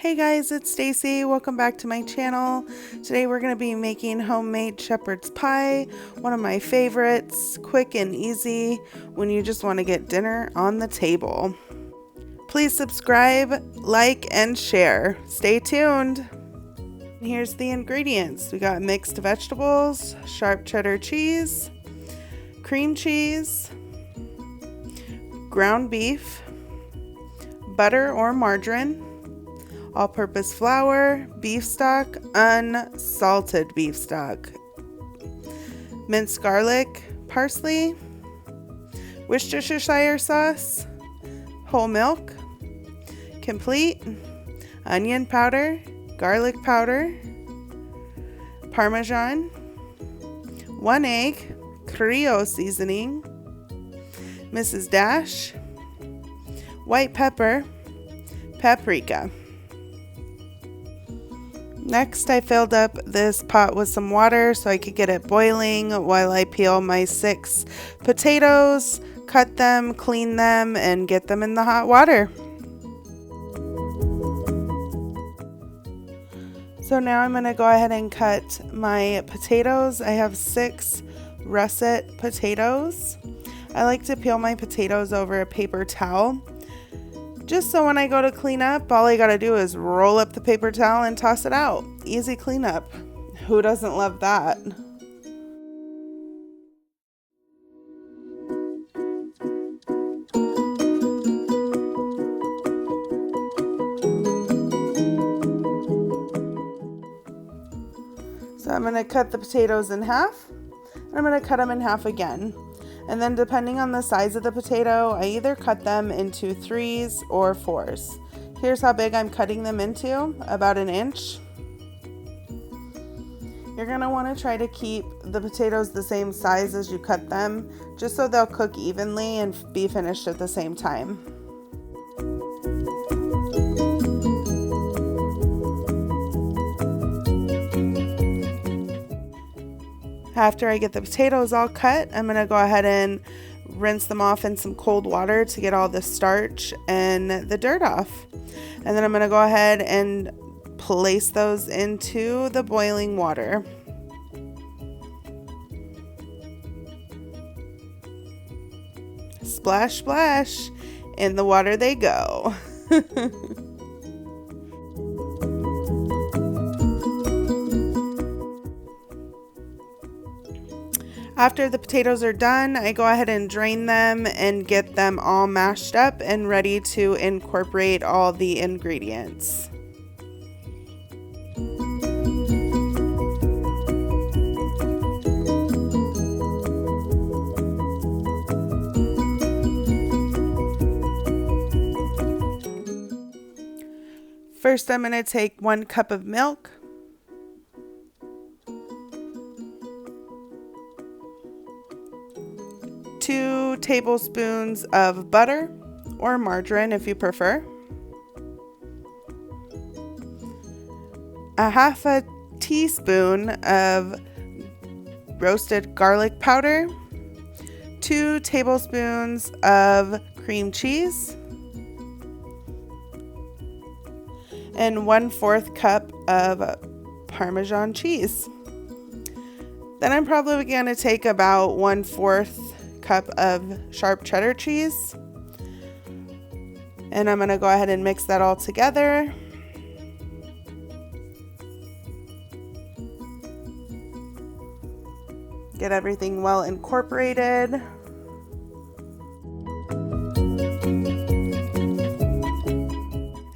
Hey guys, it's Stacy. Welcome back to my channel. Today we're going to be making homemade shepherd's pie, one of my favorites, quick and easy when you just want to get dinner on the table. Please subscribe, like, and share. Stay tuned. Here's the ingredients. We got mixed vegetables, sharp cheddar cheese, cream cheese, ground beef, butter or margarine, all-purpose flour, beef stock, unsalted beef stock, minced garlic, parsley, Worcestershire sauce, whole milk, complete, onion powder, garlic powder, Parmesan, 1 egg, creole seasoning, Mrs. Dash, white pepper, paprika. Next, I filled up this pot with some water so I could get it boiling while I peel my 6 potatoes, cut them, clean them, and get them in the hot water. So now I'm going to go ahead and cut my potatoes. I have 6 russet potatoes. I like to peel my potatoes over a paper towel, just so when I go to clean up, all I gotta do is roll up the paper towel and toss it out. Easy cleanup. Who doesn't love that? So I'm gonna cut the potatoes in half, and I'm gonna cut them in half again. And then depending on the size of the potato, I either cut them into 3s or 4s. Here's how big I'm cutting them into, about 1 inch. You're gonna wanna try to keep the potatoes the same size as you cut them, just so they'll cook evenly and be finished at the same time. After I get the potatoes all cut, I'm going to go ahead and rinse them off in some cold water to get all the starch and the dirt off. And then I'm going to go ahead and place those into the boiling water. Splash, splash, in the water they go. After the potatoes are done, I go ahead and drain them and get them all mashed up and ready to incorporate all the ingredients. First, I'm going to take 1 cup of milk, 2 tablespoons of butter or margarine if you prefer, a half a teaspoon of roasted garlic powder, 2 tablespoons of cream cheese, and 1/4 cup of Parmesan cheese. Then I'm probably going to take about 1/4 cup of sharp cheddar cheese, and I'm going to go ahead and mix that all together. Get everything well incorporated.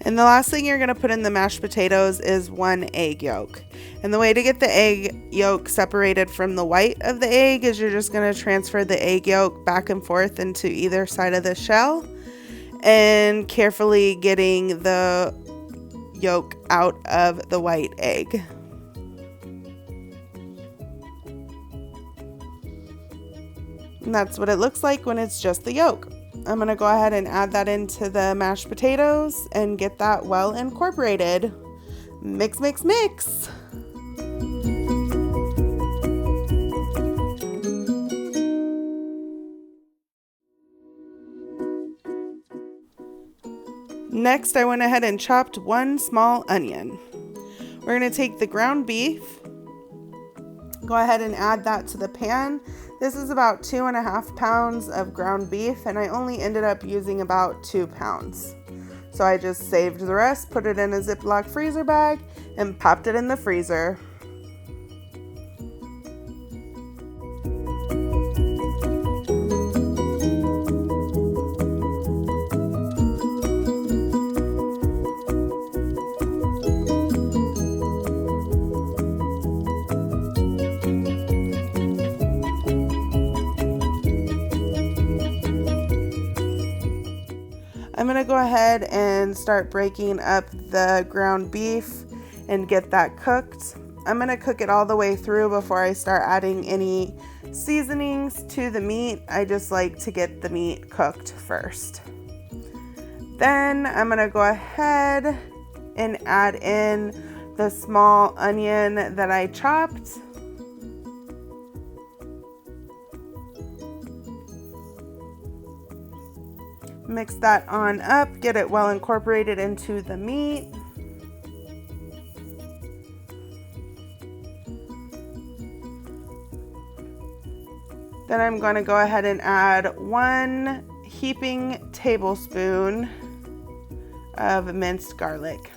And the last thing you're going to put in the mashed potatoes is 1 egg yolk. And the way to get the egg yolk separated from the white of the egg is you're just going to transfer the egg yolk back and forth into either side of the shell and carefully getting the yolk out of the white egg. And that's what it looks like when it's just the yolk. I'm going to go ahead and add that into the mashed potatoes and get that well incorporated. Mix, mix, mix. Next, I went ahead and chopped 1 small onion. We're going to take the ground beef, go ahead and add that to the pan. This is about 2.5 pounds of ground beef, and I only ended up using about 2 pounds. So I just saved the rest, put it in a Ziploc freezer bag, and popped it in the freezer. I'm gonna go ahead and start breaking up the ground beef and get that cooked. I'm gonna cook it all the way through before I start adding any seasonings to the meat. I just like to get the meat cooked first. Then I'm gonna go ahead and add in the small onion that I chopped. Mix that on up, get it well incorporated into the meat. Then I'm going to go ahead and add 1 heaping tablespoon of minced garlic.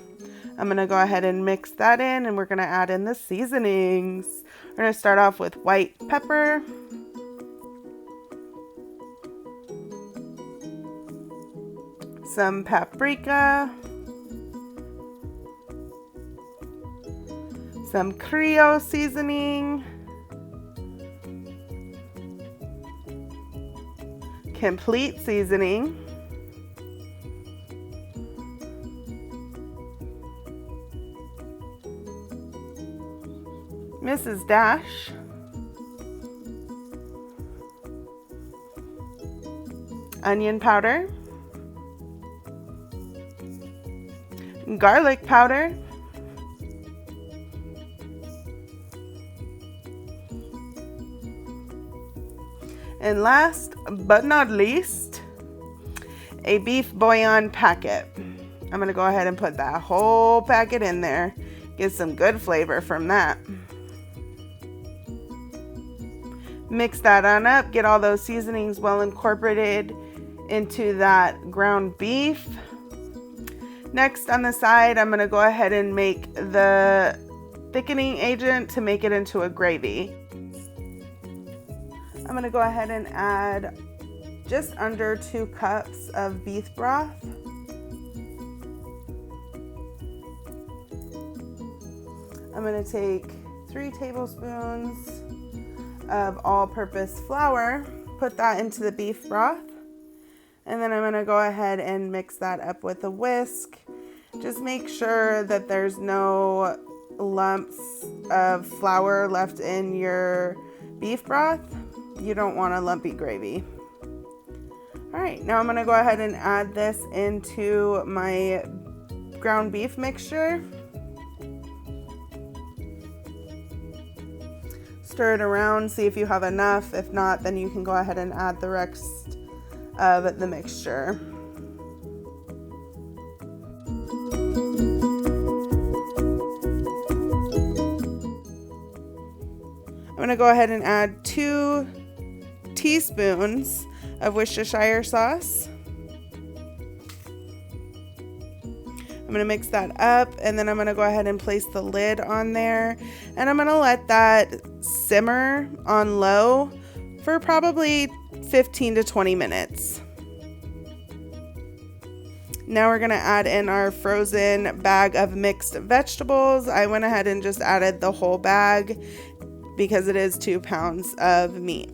I'm going to go ahead and mix that in, and we're going to add in the seasonings. We're going to start off with white pepper, some paprika, some creole seasoning, complete seasoning, Mrs. Dash, onion powder, garlic powder, and last but not least, a beef bouillon packet. I'm going to go ahead and put that whole packet in there. Get some good flavor from that. Mix that on up. Get all those seasonings well incorporated into that ground beef. Next on the side, I'm going to go ahead and make the thickening agent to make it into a gravy. I'm going to go ahead and add just under 2 cups of beef broth. I'm going to take 3 tablespoons of all-purpose flour, put that into the beef broth. And then I'm going to go ahead and mix that up with a whisk. Just make sure that there's no lumps of flour left in your beef broth. You don't want a lumpy gravy. All right, now I'm going to go ahead and add this into my ground beef mixture. Stir it around, see if you have enough. If not, then you can go ahead and add the rest of the mixture. I'm going to go ahead and add 2 teaspoons of Worcestershire sauce. I'm going to mix that up, and then I'm going to go ahead and place the lid on there, and I'm going to let that simmer on low for probably 15 to 20 minutes. Now we're going to add in our frozen bag of mixed vegetables. I went ahead and just added the whole bag because it is 2 pounds of meat.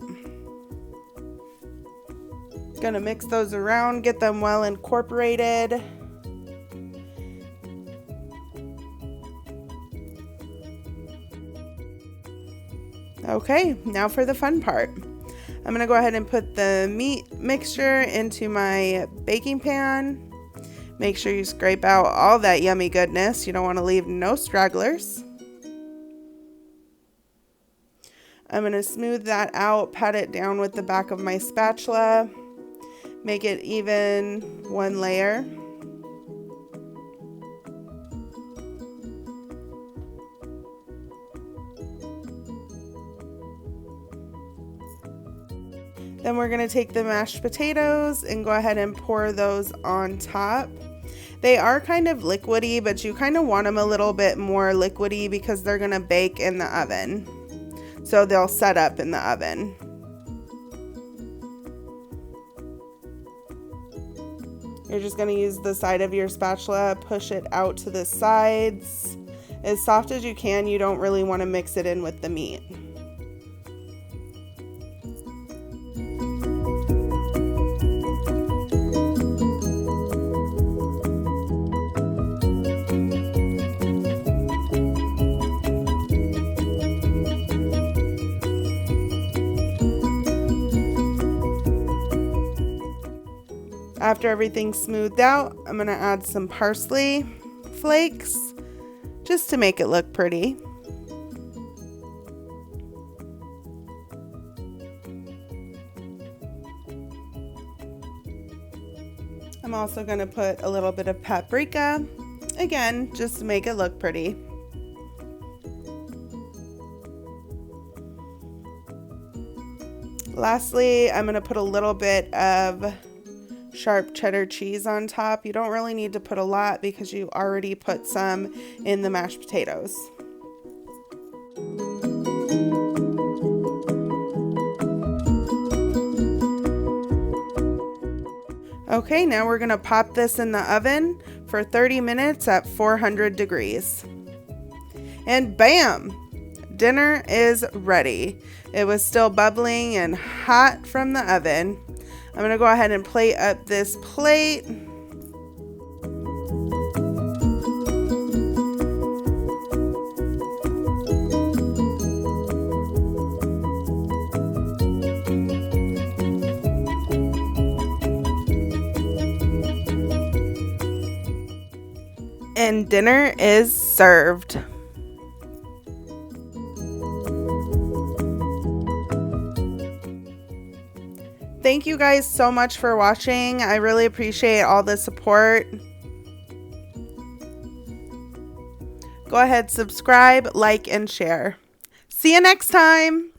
Going to mix those around, get them well incorporated. Okay, now for the fun part. I'm going to go ahead and put the meat mixture into my baking pan. Make sure you scrape out all that yummy goodness. You don't want to leave no stragglers. I'm going to smooth that out, pat it down with the back of my spatula. Make it even one layer. Then we're going to take the mashed potatoes and go ahead and pour those on top. They are kind of liquidy, but you kind of want them a little bit more liquidy because they're going to bake in the oven. So they'll set up in the oven. You're just going to use the side of your spatula, push it out to the sides. As soft as you can, you don't really want to mix it in with the meat. After everything's smoothed out, I'm going to add some parsley flakes just to make it look pretty. I'm also going to put a little bit of paprika, again, just to make it look pretty. Lastly, I'm going to put a little bit of sharp cheddar cheese on top. You don't really need to put a lot because you already put some in the mashed potatoes. Okay, now we're going to pop this in the oven for 30 minutes at 400 degrees. And bam! Dinner is ready. It was still bubbling and hot from the oven. I'm going to go ahead and plate up this plate. And dinner is served. Thank you guys so much for watching. I really appreciate all the support. Go ahead, subscribe, like, and share. See you next time.